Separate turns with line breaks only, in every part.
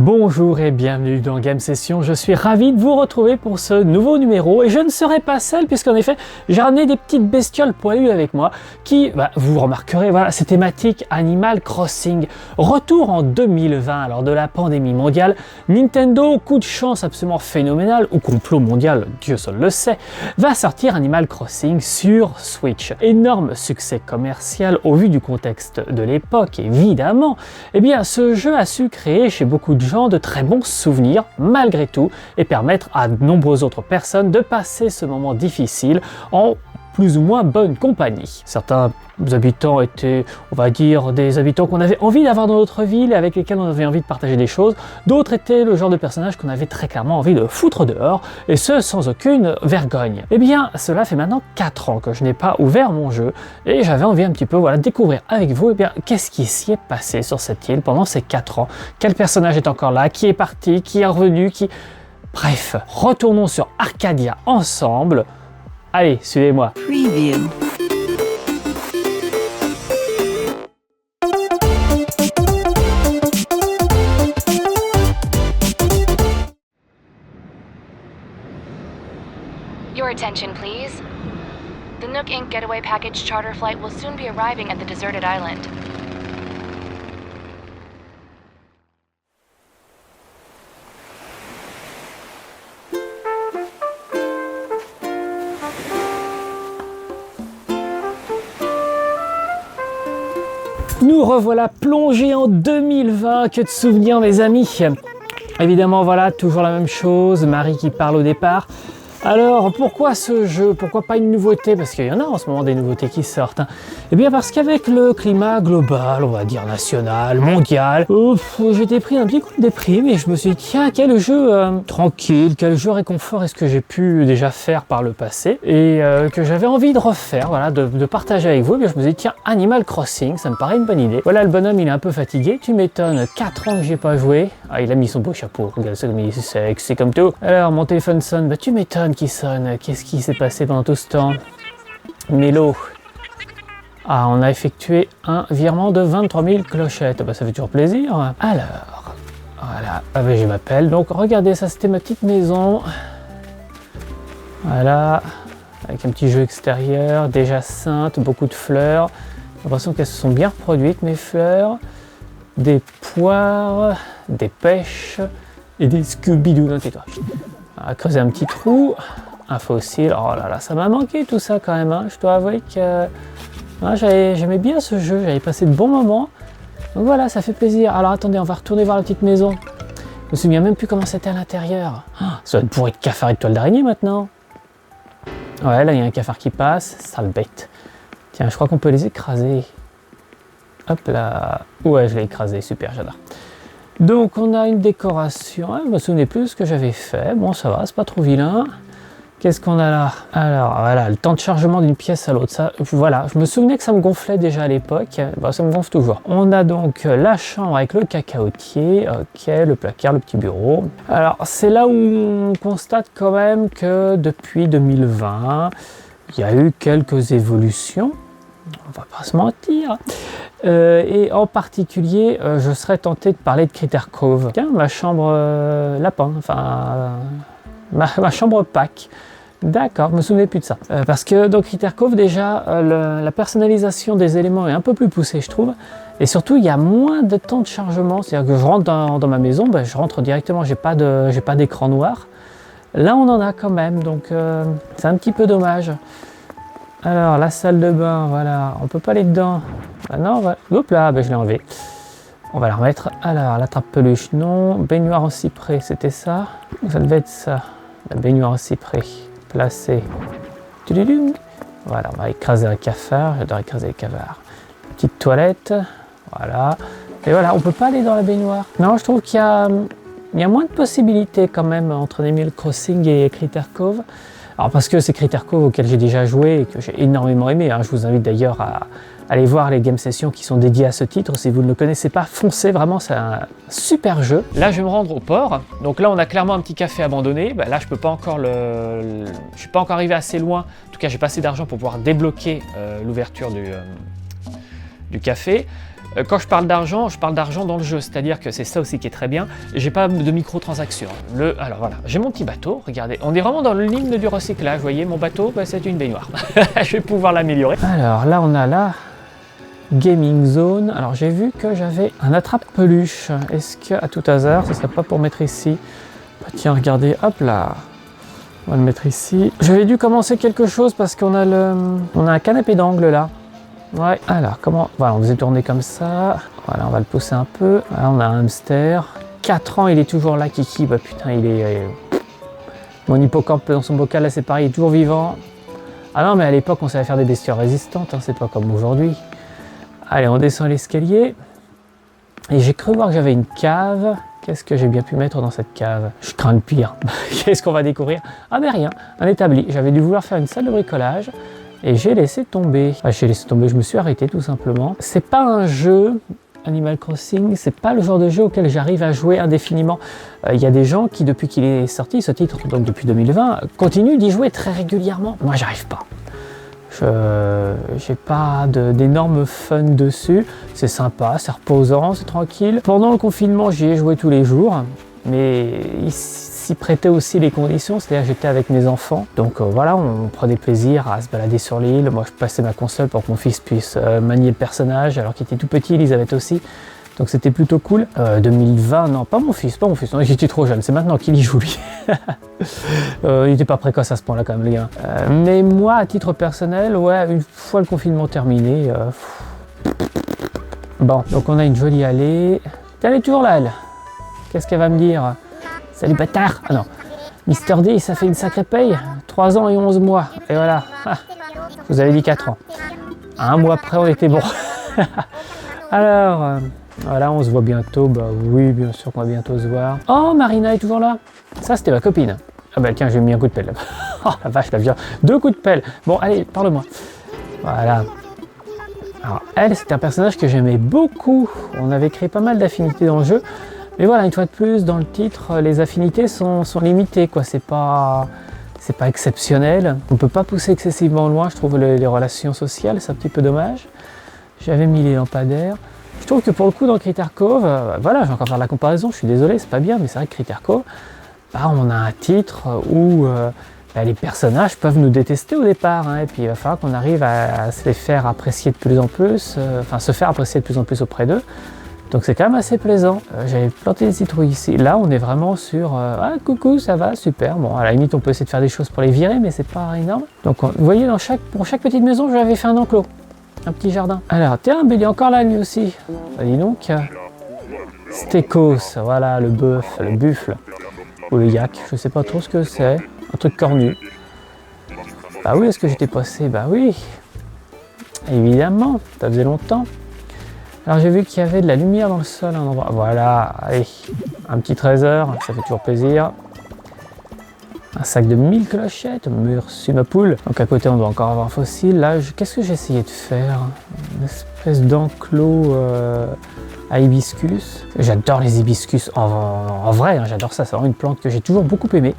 Bonjour et bienvenue dans Game Session, je suis ravi de vous retrouver pour ce nouveau numéro et je ne serai pas seul puisqu'en effet j'ai ramené des petites bestioles poilues avec moi qui, vous remarquerez, voilà, c'est thématique Animal Crossing. Retour en 2020, alors de la pandémie mondiale, Nintendo, coup de chance absolument phénoménal, ou complot mondial, Dieu seul le sait, va sortir Animal Crossing sur Switch. Énorme succès commercial au vu du contexte de l'époque évidemment. Eh bien ce jeu a su créer chez beaucoup de gens de très bons souvenirs malgré tout et permettre à de nombreuses autres personnes de passer ce moment difficile en plus ou moins bonne compagnie. Certains habitants étaient, on va dire, des habitants qu'on avait envie d'avoir dans notre ville et avec lesquels on avait envie de partager des choses. D'autres étaient le genre de personnages qu'on avait très clairement envie de foutre dehors, et ce sans aucune vergogne. Eh bien, cela fait maintenant 4 ans que je n'ai pas ouvert mon jeu, et j'avais envie un petit peu, voilà, de découvrir avec vous, qu'est-ce qui s'y est passé sur cette île pendant ces 4 ans. Quel personnage est encore là, qui est parti, qui est revenu, qui... Bref, retournons sur Arcadia ensemble. Allez, suivez-moi.
Preview.
Your attention, please. The Nook Inc. Getaway Package charter flight will soon be arriving at the deserted island.
Nous revoilà plongés en 2020, que de souvenirs mes amis. Évidemment voilà, toujours la même chose, Marie qui parle au départ. Alors pourquoi ce jeu? Pourquoi pas une nouveauté? Parce qu'il y en a en ce moment des nouveautés qui sortent. Eh bien parce qu'avec le climat global, on va dire national, mondial, j'étais pris un petit coup de déprime et je me suis dit tiens, quel jeu tranquille, quel jeu réconfort est-ce que j'ai pu déjà faire par le passé et que j'avais envie de refaire, voilà, de partager avec vous. Et bien je me suis dit tiens, Animal Crossing, ça me paraît une bonne idée. Voilà, le bonhomme il est un peu fatigué, tu m'étonnes, 4 ans que j'ai pas joué. Ah, il a mis son beau chapeau, regarde ça comme il est sexy comme tout. Alors mon téléphone sonne, tu m'étonnes qui sonne, qu'est-ce qui s'est passé pendant tout ce temps? Mélo. Ah, on a effectué un virement de 23 000 clochettes, ça fait toujours plaisir. Alors, voilà, je m'appelle, donc regardez, ça c'était ma petite maison. Voilà, avec un petit jeu extérieur, des jacinthes, beaucoup de fleurs. J'ai l'impression qu'elles se sont bien reproduites, mes fleurs. Des poires, des pêches et des Scooby-Doo. Non, tais-toi. On va creuser un petit trou, un fossile. Oh là là, ça m'a manqué tout ça quand même. Je dois avouer que j'aimais bien ce jeu, j'avais passé de bons moments. Donc voilà, ça fait plaisir. Alors attendez, on va retourner voir la petite maison. Je me souviens même plus comment c'était à l'intérieur. Ça doit être bourré de cafards et de toiles d'araignée maintenant. Ouais, là il y a un cafard qui passe, sale bête. Tiens, je crois qu'on peut les écraser. Hop là. Ouais, je l'ai écrasé, super, j'adore. Donc on a une décoration, je me souvenais plus de ce que j'avais fait, bon ça va, c'est pas trop vilain. Qu'est-ce qu'on a là? Alors voilà, le temps de chargement d'une pièce à l'autre, ça, voilà, je me souvenais que ça me gonflait déjà à l'époque, ça me gonfle toujours. On a donc la chambre avec le cacaotier, ok, le placard, le petit bureau. Alors c'est là où on constate quand même que depuis 2020, il y a eu quelques évolutions. On va pas se mentir. Et en particulier, je serais tenté de parler de Critter Cove. Tiens, ma chambre lapin, enfin ma chambre Pâques. D'accord, je me souvenais plus de ça. Parce que dans Critter Cove, déjà, la personnalisation des éléments est un peu plus poussée, je trouve. Et surtout, il y a moins de temps de chargement. C'est-à-dire que je rentre dans ma maison, je rentre directement, j'ai pas d'écran noir. Là, on en a quand même, donc c'est un petit peu dommage. Alors, la salle de bain, voilà, on peut pas aller dedans. Ah non, hop là, je l'ai enlevé. On va la remettre. Alors, la trappe peluche, non. Baignoire en cyprès, c'était ça. Ça devait être ça. La baignoire en cyprès, placée. Voilà, on va écraser un cafard. J'adore écraser les cafards. Petite toilette, voilà. Et voilà, on peut pas aller dans la baignoire. Non, je trouve qu'il y a moins de possibilités quand même entre Animal Crossing et Critter Cove. Alors parce que c'est Critter Cove auquel j'ai déjà joué et que j'ai énormément aimé. Je vous invite d'ailleurs à aller voir les game sessions qui sont dédiées à ce titre. Si vous ne le connaissez pas, foncez, vraiment c'est un super jeu. Là je vais me rendre au port. Donc là on a clairement un petit café abandonné. Là je peux pas encore je suis pas encore arrivé assez loin. En tout cas j'ai pas assez d'argent pour pouvoir débloquer l'ouverture du café. Quand je parle d'argent dans le jeu, c'est-à-dire que c'est ça aussi qui est très bien. J'ai pas de microtransactions. Alors voilà, j'ai mon petit bateau, regardez, on est vraiment dans l'hymne du recyclage, vous voyez, mon bateau, bah, c'est une baignoire. Je vais pouvoir l'améliorer. Alors là, on a la Gaming Zone. Alors j'ai vu que j'avais un attrape-peluche. Est-ce que, à tout hasard, ce serait pas pour mettre ici? Bah, tiens, regardez, hop là. On va le mettre ici. J'avais dû commencer quelque chose parce qu'on a un canapé d'angle là. Ouais, alors comment... Voilà, on faisait tourner comme ça. Voilà, on va le pousser un peu. Là, on a un hamster. 4 ans, il est toujours là, Kiki. Bah putain, il est... Mon hippocampe dans son bocal, là, c'est pareil, il est toujours vivant. Ah non, mais à l'époque, on savait faire des bestioles résistantes, hein, c'est pas comme aujourd'hui. Allez, on descend l'escalier. Et j'ai cru voir que j'avais une cave. Qu'est-ce que j'ai bien pu mettre dans cette cave? Je crains le pire. Qu'est-ce qu'on va découvrir? Ah mais rien, un établi. J'avais dû vouloir faire une salle de bricolage et j'ai laissé tomber. Je me suis arrêté tout simplement. C'est pas un jeu, Animal Crossing, c'est pas le genre de jeu auquel j'arrive à jouer indéfiniment. Il y a des gens qui, depuis qu'il est sorti, ce titre, donc depuis 2020, continuent d'y jouer très régulièrement. Moi, j'arrive pas. J'ai pas d'énorme fun dessus, c'est sympa, c'est reposant, c'est tranquille. Pendant le confinement, j'y ai joué tous les jours, mais il s'y prêtait aussi les conditions, c'est-à-dire que j'étais avec mes enfants. Donc voilà, on prenait plaisir à se balader sur l'île. Moi, je passais ma console pour que mon fils puisse manier le personnage, alors qu'il était tout petit, Elisabeth aussi. Donc c'était plutôt cool. 2020, non, pas mon fils, non, j'étais trop jeune, c'est maintenant qu'il y joue lui. Il n'était pas précoce à ce point-là quand même, les gars. Mais moi, à titre personnel, ouais, une fois le confinement terminé, bon, donc on a une jolie allée. Elle est toujours là, elle. Qu'est-ce qu'elle va me dire? Salut bâtard! Ah non, Mister D, ça fait une sacrée paye. 3 ans et 11 mois, et voilà. Ah, je vous avais dit 4 ans. Un mois après, on était bon. Alors... Voilà, on se voit bientôt. Bah oui, bien sûr qu'on va bientôt se voir. Oh, Marina est toujours là. Ça, c'était ma copine. Ah bah tiens, j'ai mis un coup de pelle. Oh la vache, la viande. 2 coups de pelle. Bon, allez, parle-moi. Voilà. Alors, elle, c'était un personnage que j'aimais beaucoup. On avait créé pas mal d'affinités dans le jeu. Mais voilà, une fois de plus, dans le titre, les affinités sont limitées, quoi. C'est pas exceptionnel. On peut pas pousser excessivement loin, je trouve, les relations sociales. C'est un petit peu dommage. J'avais mis les lampadaires. Je trouve que pour le coup dans Critter Cove, voilà, je vais encore faire la comparaison, je suis désolé, c'est pas bien, mais c'est vrai que Critter Cove, bah, on a un titre où bah, les personnages peuvent nous détester au départ, hein, et puis il va falloir qu'on arrive à se les faire apprécier de plus en plus, se faire apprécier de plus en plus auprès d'eux. Donc c'est quand même assez plaisant. J'avais planté des citrouilles ici. Là, on est vraiment sur ah coucou, ça va, super. Bon, à la limite, on peut essayer de faire des choses pour les virer, mais c'est pas énorme. Donc vous voyez, pour chaque petite maison, j'avais fait un enclos. Un petit jardin. Alors, tiens, mais il est encore là lui aussi. Bah, dis donc. Stécos, voilà, le bœuf, le buffle. Ou le yak, je sais pas trop ce que c'est. Un truc cornu. Bah oui, est-ce que j'étais passé? Bah oui. Évidemment, ça faisait longtemps. Alors j'ai vu qu'il y avait de la lumière dans le sol à un endroit. Voilà, allez, un petit trésor, ça fait toujours plaisir. Un sac de 1000 clochettes, merci ma poule. Donc à côté on doit encore avoir un fossile. Là, qu'est-ce que j'ai essayé de faire? Une espèce d'enclos à hibiscus. J'adore les hibiscus en vrai, hein, j'adore ça, c'est vraiment une plante que j'ai toujours beaucoup aimée.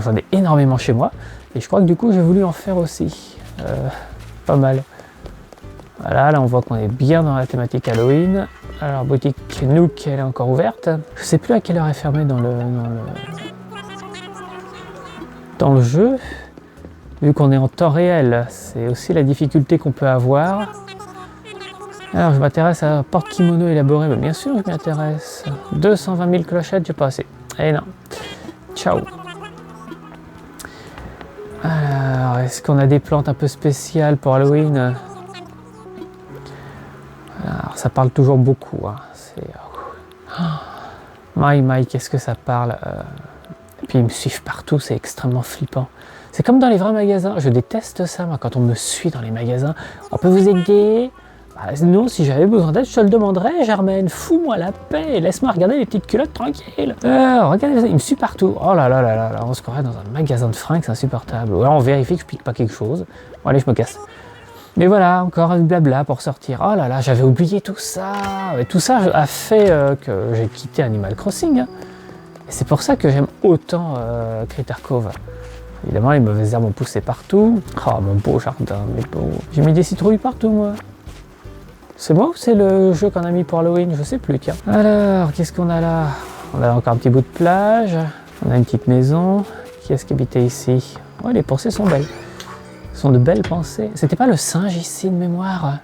J'en ai énormément chez moi. Et je crois que du coup j'ai voulu en faire aussi. Pas mal. Voilà, là on voit qu'on est bien dans la thématique Halloween. Alors boutique Nook, elle est encore ouverte. Je sais plus à quelle heure elle est fermée dans le jeu, vu qu'on est en temps réel, c'est aussi la difficulté qu'on peut avoir. Alors je m'intéresse à porte-kimono élaboré, mais bien sûr je m'y intéresse. 220 000 clochettes, j'ai pas assez. Eh non. Ciao. Alors, est-ce qu'on a des plantes un peu spéciales pour Halloween? Alors ça parle toujours beaucoup. Hein. C'est... My, qu'est-ce que ça parle? Et puis ils me suivent partout, c'est extrêmement flippant. C'est comme dans les vrais magasins, je déteste ça moi, quand on me suit dans les magasins. On peut vous aider? Bah, non, si j'avais besoin d'aide, je te le demanderais, Germaine. Fous-moi la paix, laisse-moi regarder les petites culottes tranquilles. Regardez, il me suit partout. Oh là là là là, on se croirait dans un magasin de fringues, c'est insupportable. Ouais, on vérifie que je pique pas quelque chose. Bon allez, je me casse. Mais voilà, encore un blabla pour sortir. Oh là là, j'avais oublié tout ça. Et tout ça a fait que j'ai quitté Animal Crossing. Hein. Et c'est pour ça que j'aime autant Critter Cove. Évidemment, les mauvaises herbes ont poussé partout. Oh, mon beau jardin, mes beaux. J'ai mis des citrouilles partout, moi. C'est moi ou c'est le jeu qu'on a mis pour Halloween? Je sais plus, tiens. Alors, qu'est-ce qu'on a là? On a encore un petit bout de plage. On a une petite maison. Qui est-ce qui habitait ici? Ouais, les pensées sont belles. Ce sont de belles pensées. C'était pas le singe ici de mémoire?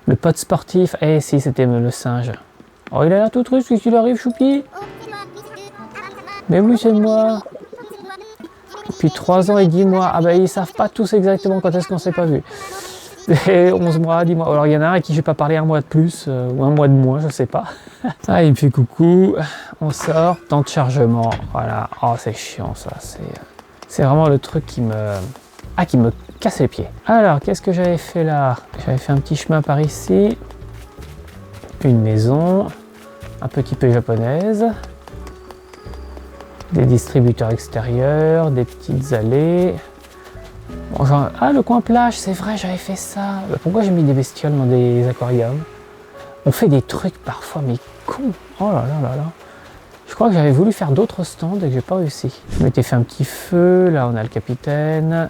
Le pote sportif. Eh si, c'était le singe. Oh, il a l'air tout triste, qu'est-ce qu'il arrive, Choupi? Mais oui, c'est moi. Depuis 3 ans et 10 mois. Ah bah ils savent pas tous exactement quand est-ce qu'on s'est pas vu. Et 11 mois, 10 mois. Alors il y en a un à qui j'ai pas parlé un mois de plus ou un mois de moins, je sais pas. Ah, il me fait coucou. On sort. Temps de chargement. Voilà. Oh, c'est chiant ça. C'est vraiment le truc qui me casse les pieds. Alors, qu'est-ce que j'avais fait là? J'avais fait un petit chemin par ici. Une maison. Un petit peu japonaise. Des distributeurs extérieurs. Des petites allées. Bon, genre, ah, le coin plage, c'est vrai, j'avais fait ça. Pourquoi j'ai mis des bestioles dans des aquariums? On fait des trucs parfois, mais con. Oh là là là là. Je crois que j'avais voulu faire d'autres stands et que j'ai pas réussi. Je m'étais fait un petit feu. Là, on a le capitaine.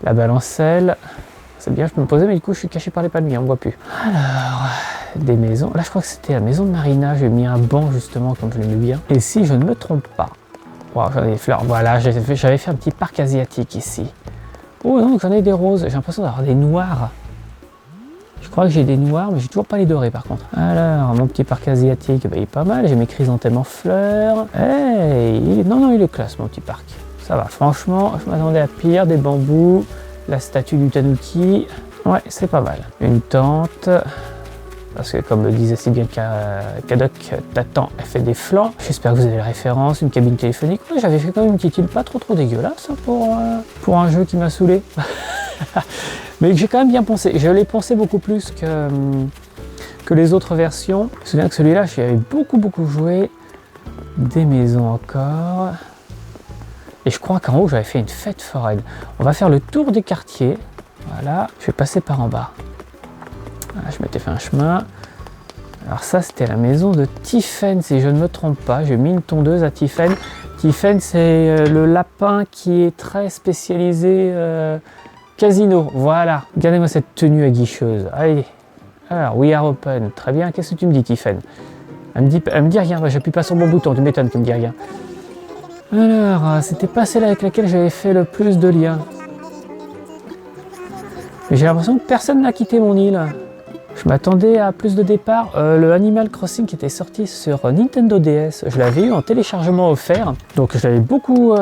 La balancelle. C'est bien, je peux me poser, mais du coup, je suis caché par les palmiers, on ne voit plus. Alors, des maisons. Là, je crois que c'était la maison de Marina. J'ai mis un banc, justement, comme je l'aimais bien. Et si je ne me trompe pas. Wow, j'en ai des fleurs. Voilà, j'avais fait un petit parc asiatique ici. Oh non, j'en ai des roses. J'ai l'impression d'avoir des noirs. Je crois que j'ai des noirs, mais j'ai toujours pas les dorés par contre. Alors, mon petit parc asiatique, bah, il est pas mal. J'ai mes chrysanthèmes en fleurs. Hey, non, il est classe, mon petit parc. Ça va, franchement, je m'attendais à pire. Des bambous, la statue du tanuki. Ouais, c'est pas mal. Une tente. Parce que comme le disait si bien Kadok, Tatan, elle fait des flancs. J'espère que vous avez la référence. Une cabine téléphonique. Ouais, j'avais fait quand même une petite île pas trop dégueulasse pour un jeu qui m'a saoulé. Mais j'ai quand même bien poncé. Je l'ai poncé beaucoup plus que les autres versions. Je me souviens que celui-là, j'y avais beaucoup joué. Des maisons encore. Et je crois qu'en haut, j'avais fait une fête foraine. On va faire le tour des quartiers. Voilà, je vais passer par en bas. Voilà, je m'étais fait un chemin. Alors ça, c'était la maison de Tiffen, si je ne me trompe pas. J'ai mis une tondeuse à Tiffen. Tiffen, c'est le lapin qui est très spécialisé casino. Voilà, regardez-moi cette tenue aguicheuse. Allez, alors, we are open. Très bien, qu'est-ce que tu me dis, Tiffen? Elle me dit rien, j'appuie pas sur mon bouton, tu m'étonnes qu'elle me dit rien. Alors, c'était pas celle avec laquelle j'avais fait le plus de liens. Mais j'ai l'impression que personne n'a quitté mon île. Je m'attendais à plus de départs. Le Animal Crossing qui était sorti sur Nintendo DS, je l'avais eu en téléchargement offert. Donc je l'avais beaucoup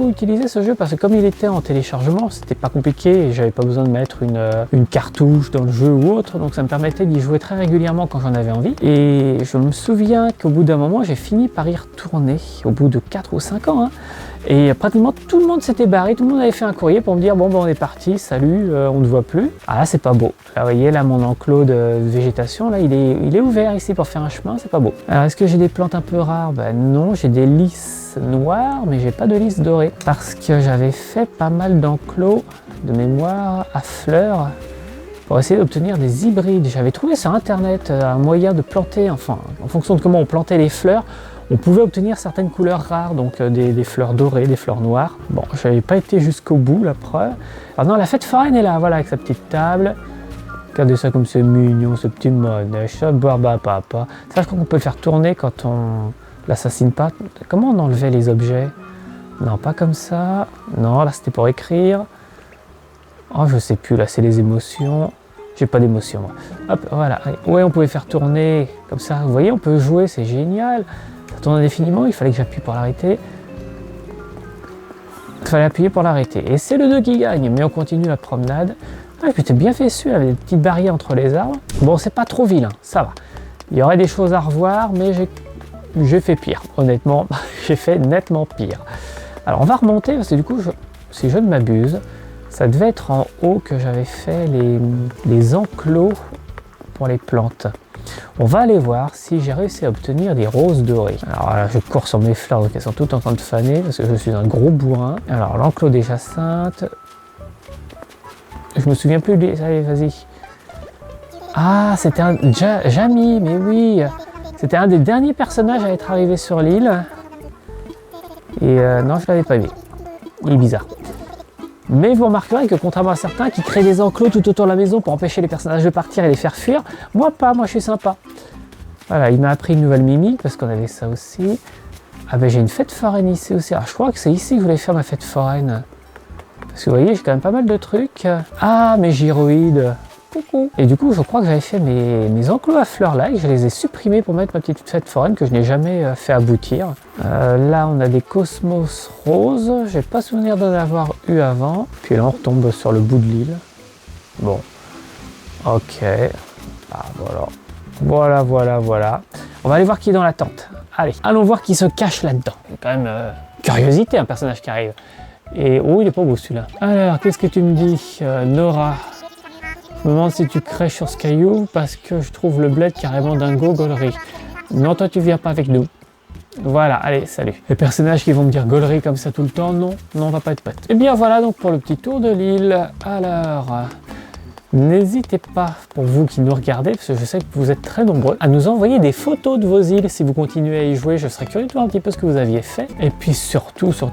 utilisé ce jeu parce que comme il était en téléchargement, c'était pas compliqué et j'avais pas besoin de mettre une cartouche dans le jeu ou autre. Donc ça me permettait d'y jouer très régulièrement quand j'en avais envie. Et je me souviens qu'au bout d'un moment, j'ai fini par y retourner, au bout de 4 ou 5 ans. Hein. Et pratiquement tout le monde s'était barré, tout le monde avait fait un courrier pour me dire bon ben on est parti, salut, on ne voit plus. Ah là c'est pas beau. Là vous voyez là mon enclos de végétation, là il est ouvert ici pour faire un chemin, c'est pas beau. Alors est-ce que j'ai des plantes un peu rares? Ben non, j'ai des lys noirs, mais j'ai pas de lys dorés. Parce que j'avais fait pas mal d'enclos de mémoire à fleurs pour essayer d'obtenir des hybrides. J'avais trouvé sur internet un moyen de planter, enfin en fonction de comment on plantait les fleurs, on pouvait obtenir certaines couleurs rares, donc des fleurs dorées, des fleurs noires. Bon, je n'avais pas été jusqu'au bout, la preuve. Alors non, la fête foraine est là, voilà, avec sa petite table. Regardez ça comme c'est mignon, ce petit manège, ça, barba papa. Ça, je crois qu'on peut le faire tourner quand on l'assassine pas. Comment on enlevait les objets? Non, pas comme ça. Non, là, c'était pour écrire. Oh, je sais plus, là, c'est les émotions. J'ai pas d'émotion, moi. Hop, voilà. Ouais, on pouvait faire tourner comme ça. Vous voyez, on peut jouer, c'est génial. Ça tourne indéfiniment, il fallait que j'appuie pour l'arrêter. Il fallait appuyer pour l'arrêter. Et c'est le 2 qui gagne, mais on continue la promenade. Ah, c'était bien fait celui-là, avec des petites barrières entre les arbres. Bon, c'est pas trop vilain, ça va. Il y aurait des choses à revoir, mais j'ai fait pire. Honnêtement, j'ai fait nettement pire. Alors, on va remonter, parce que du coup, si je ne m'abuse, ça devait être en haut que j'avais fait les enclos pour les plantes. On va aller voir si j'ai réussi à obtenir des roses dorées. Alors là, je cours sur mes fleurs, donc elles sont toutes en train de faner parce que je suis un gros bourrin. Alors l'enclos des jacinthes. Je me souviens plus des... Allez, vas-y. Ah, c'était un... Jamie, mais oui. C'était un des derniers personnages à être arrivé sur l'île. Et non, je l'avais pas vu. Il est bizarre. Mais vous remarquerez que contrairement à certains qui créent des enclos tout autour de la maison pour empêcher les personnages de partir et les faire fuir, moi pas, moi je suis sympa. Voilà, il m'a appris une nouvelle mimique parce qu'on avait ça aussi. Ah ben j'ai une fête foraine ici aussi. Alors je crois que c'est ici que je voulais faire ma fête foraine. Parce que vous voyez, j'ai quand même pas mal de trucs. Ah, mes gyroïdes. Coucou. Et du coup, je crois que j'avais fait mes enclos à fleurs là et je les ai supprimés pour mettre ma petite fête foraine que je n'ai jamais fait aboutir. Là, on a des cosmos roses. J'ai pas souvenir d'en avoir eu avant. Puis là, on retombe sur le bout de l'île. Bon. Ok. Ah, voilà. On va aller voir qui est dans la tente. Allez, allons voir qui se cache là-dedans. C'est quand même curiosité, un personnage qui arrive. Et oh, il est pas beau celui-là. Alors, qu'est-ce que tu me dis, Nora? Je me demande si tu crèches sur ce caillou parce que je trouve le bled carrément dingo gaulerie. Non, toi tu viens pas avec nous. Voilà, allez, salut. Les personnages qui vont me dire gaulerie comme ça tout le temps, non, on va pas être potes. Et bien voilà donc pour le petit tour de l'île. Alors, n'hésitez pas, pour vous qui nous regardez, parce que je sais que vous êtes très nombreux, à nous envoyer des photos de vos îles si vous continuez à y jouer. Je serais curieux de voir un petit peu ce que vous aviez fait. Et puis surtout, ça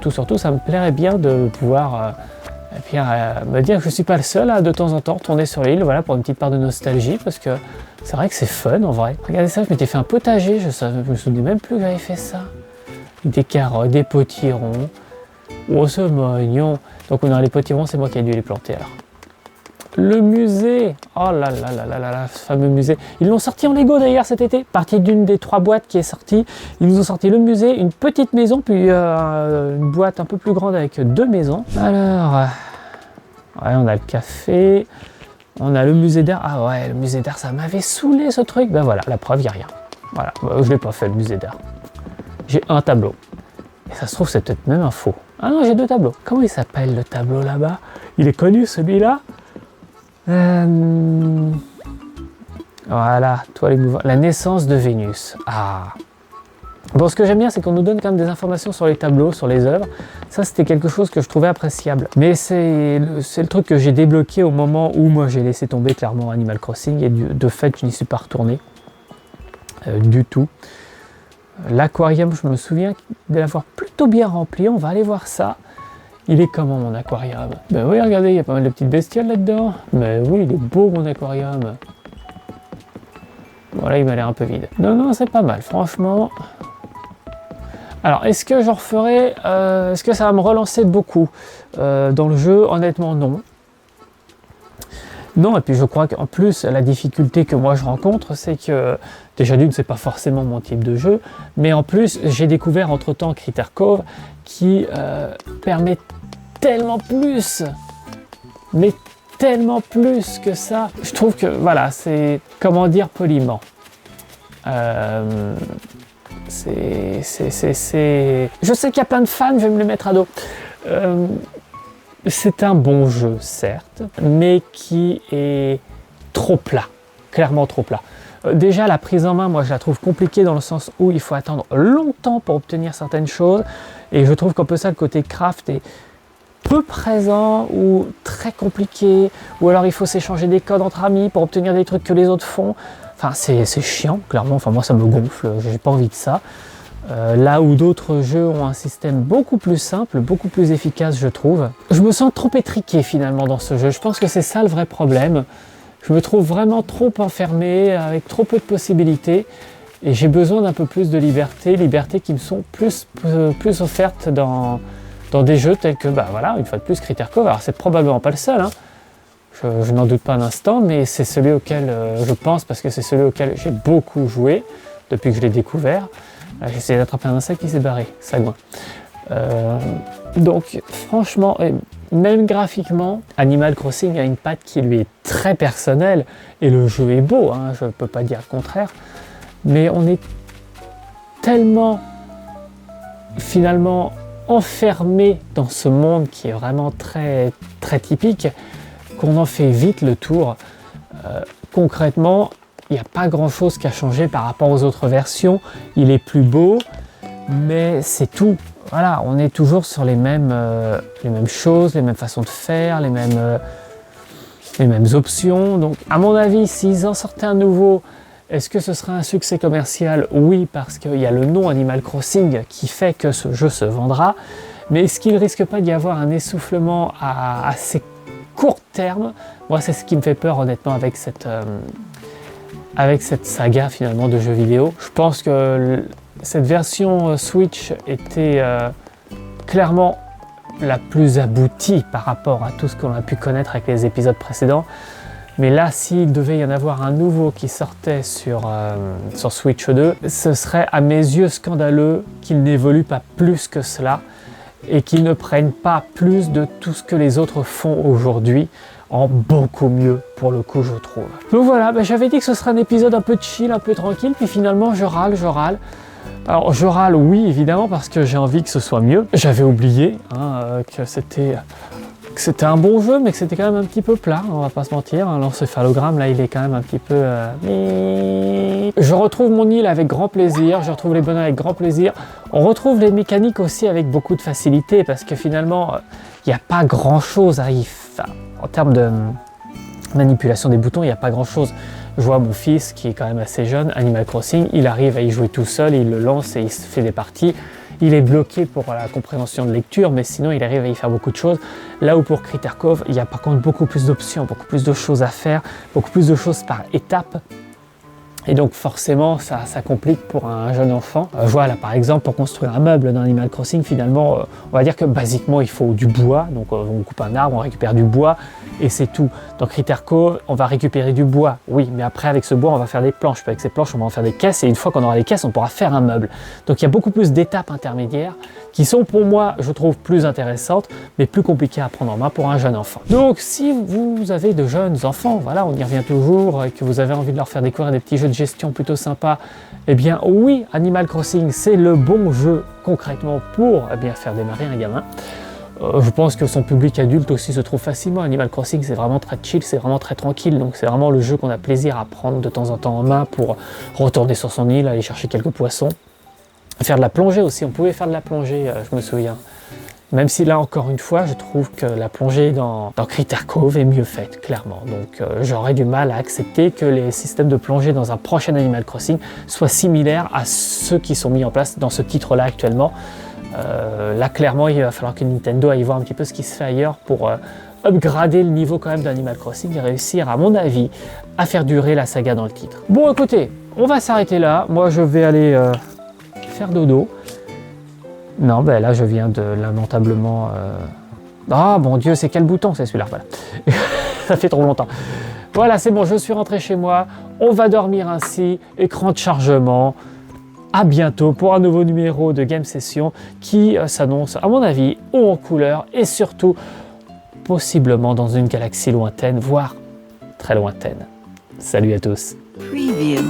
me plairait bien de pouvoir me dire que je suis pas le seul à de temps en temps retourner sur l'île, voilà, pour une petite part de nostalgie, parce que c'est vrai que c'est fun en vrai. Regardez ça, je m'étais fait un potager, je me souvenais même plus que j'avais fait ça. Des carottes, des potirons. Oh, c'est mignon. Donc on a les potirons, c'est moi qui ai dû les planter alors. Le musée, oh là là, ce fameux musée. Ils l'ont sorti en Lego d'ailleurs cet été, partie d'une des 3 boîtes qui est sortie. Ils nous ont sorti le musée, une petite maison, puis une boîte un peu plus grande avec 2 maisons. Alors, ouais, on a le café, on a le musée d'art. Ah ouais, le musée d'art, ça m'avait saoulé ce truc. Ben voilà, la preuve, il n'y a rien. Voilà, je l'ai pas fait le musée d'art. J'ai un tableau. Et ça se trouve, c'est peut-être même un faux. Ah non, j'ai 2 tableaux. Comment il s'appelle le tableau là-bas? Il est connu celui-là? Voilà, toi les mouvements. La naissance de Vénus. Ah. Bon, ce que j'aime bien, c'est qu'on nous donne quand même des informations sur les tableaux, sur les œuvres. Ça, c'était quelque chose que je trouvais appréciable. Mais c'est le truc que j'ai débloqué au moment où moi j'ai laissé tomber clairement Animal Crossing et de fait, je n'y suis pas retourné du tout. L'aquarium, je me souviens de l'avoir plutôt bien rempli. On va aller voir ça. Il est comment mon aquarium? Ben oui, regardez, il y a pas mal de petites bestioles là-dedans. Mais oui, il est beau mon aquarium. Voilà, il m'a l'air un peu vide. Non, c'est pas mal, franchement. Alors, est-ce que j'en referai? Est-ce que ça va me relancer beaucoup dans le jeu? Honnêtement, non. Non, et puis je crois qu'en plus, la difficulté que moi je rencontre, c'est que, déjà d'une, c'est pas forcément mon type de jeu, mais en plus, j'ai découvert entre-temps Critter Cove, qui permet tellement plus, mais tellement plus que ça. Je trouve que, voilà, c'est, comment dire poliment, je sais qu'il y a plein de fans, je vais me les mettre à dos. C'est un bon jeu, certes, mais qui est trop plat, clairement trop plat. Déjà, la prise en main, moi, je la trouve compliquée dans le sens où il faut attendre longtemps pour obtenir certaines choses. Et je trouve qu'un peu ça, le côté craft est peu présent ou très compliqué. Ou alors, il faut s'échanger des codes entre amis pour obtenir des trucs que les autres font. Enfin, c'est chiant, clairement. Enfin, moi, ça me gonfle. J'ai pas envie de ça. Là où d'autres jeux ont un système beaucoup plus simple, beaucoup plus efficace, je trouve. Je me sens trop étriqué finalement dans ce jeu. Je pense que c'est ça le vrai problème. Je me trouve vraiment trop enfermé, avec trop peu de possibilités. Et j'ai besoin d'un peu plus de libertés qui me sont plus offertes dans des jeux tels que, bah voilà, une fois de plus, Critter Cove. Alors c'est probablement pas le seul, hein. Je n'en doute pas un instant, mais c'est celui auquel je pense, parce que c'est celui auquel j'ai beaucoup joué depuis que je l'ai découvert. J'ai essayé d'attraper un insecte qui s'est barré, sagouin. Donc franchement, même graphiquement, Animal Crossing a une patte qui lui est très personnelle, et le jeu est beau, hein, je ne peux pas dire le contraire, mais on est tellement finalement enfermé dans ce monde qui est vraiment très, très typique, qu'on en fait vite le tour. Concrètement, il n'y a pas grand chose qui a changé par rapport aux autres versions. Il est plus beau, mais c'est tout. Voilà, on est toujours sur les mêmes choses, les mêmes façons de faire, les mêmes options. Donc, à mon avis, s'ils en sortaient un nouveau, est-ce que ce serait un succès commercial? Oui, parce qu'il y a le nom Animal Crossing qui fait que ce jeu se vendra. Mais est-ce qu'il ne risque pas d'y avoir un essoufflement à assez court terme? Moi, c'est ce qui me fait peur, honnêtement, avec cette saga, finalement, de jeux vidéo. Je pense que cette version Switch était clairement la plus aboutie par rapport à tout ce qu'on a pu connaître avec les épisodes précédents. Mais là, s'il devait y en avoir un nouveau qui sortait sur Switch 2, ce serait à mes yeux scandaleux qu'il n'évolue pas plus que cela et qu'il ne prenne pas plus de tout ce que les autres font aujourd'hui, en beaucoup mieux pour le coup, je trouve. Donc voilà, j'avais dit que ce serait un épisode un peu chill, un peu tranquille, puis finalement je râle. Alors je râle, oui, évidemment, parce que j'ai envie que ce soit mieux. J'avais oublié que c'était un bon jeu, mais que c'était quand même un petit peu plat, on va pas se mentir. L'encéphalogramme, là, il est quand même un petit peu... Je retrouve mon île avec grand plaisir, je retrouve les bonhommes avec grand plaisir. On retrouve les mécaniques aussi avec beaucoup de facilité, parce que finalement, il n'y a pas grand-chose à y faire. En termes de manipulation des boutons, il n'y a pas grand-chose. Je vois mon fils, qui est quand même assez jeune, Animal Crossing, il arrive à y jouer tout seul, il le lance et il se fait des parties. Il est bloqué pour la compréhension de lecture, mais sinon il arrive à y faire beaucoup de choses. Là où pour Critter Cove, il y a par contre beaucoup plus d'options, beaucoup plus de choses à faire, beaucoup plus de choses par étapes. Et donc forcément, ça complique pour un jeune enfant. Voilà, par exemple, pour construire un meuble dans Animal Crossing, finalement, on va dire que basiquement, il faut du bois. Donc on coupe un arbre, on récupère du bois, et c'est tout. Dans Critter Cove, on va récupérer du bois, oui, mais après, avec ce bois, on va faire des planches. Puis avec ces planches, on va en faire des caisses, et une fois qu'on aura les caisses, on pourra faire un meuble. Donc il y a beaucoup plus d'étapes intermédiaires qui sont pour moi, je trouve, plus intéressantes, mais plus compliquées à prendre en main pour un jeune enfant. Donc si vous avez de jeunes enfants, voilà, on y revient toujours, et que vous avez envie de leur faire découvrir des petits jeux de gestion plutôt sympas, eh bien oui, Animal Crossing, c'est le bon jeu concrètement pour faire démarrer un gamin. Je pense que son public adulte aussi se trouve facilement. Animal Crossing, c'est vraiment très chill, c'est vraiment très tranquille, donc c'est vraiment le jeu qu'on a plaisir à prendre de temps en temps en main pour retourner sur son île, aller chercher quelques poissons. Faire de la plongée aussi, on pouvait faire de la plongée, je me souviens. Même si là, encore une fois, je trouve que la plongée dans Critter Cove est mieux faite, clairement. Donc j'aurais du mal à accepter que les systèmes de plongée dans un prochain Animal Crossing soient similaires à ceux qui sont mis en place dans ce titre-là actuellement. Là, clairement, il va falloir que Nintendo aille voir un petit peu ce qui se fait ailleurs pour upgrader le niveau quand même d'Animal Crossing et réussir, à mon avis, à faire durer la saga dans le titre. Bon, écoutez, on va s'arrêter là. Moi, je vais aller... faire dodo. Non, là je viens de lamentablement... Ah mon Dieu, c'est quel bouton? C'est celui-là, voilà. Ça fait trop longtemps. Voilà, c'est bon, je suis rentré chez moi. On va dormir ainsi. Écran de chargement. À bientôt pour un nouveau numéro de Game Session qui s'annonce, à mon avis, haut en couleur et surtout, possiblement dans une galaxie lointaine, voire très lointaine. Salut à tous.
Preview.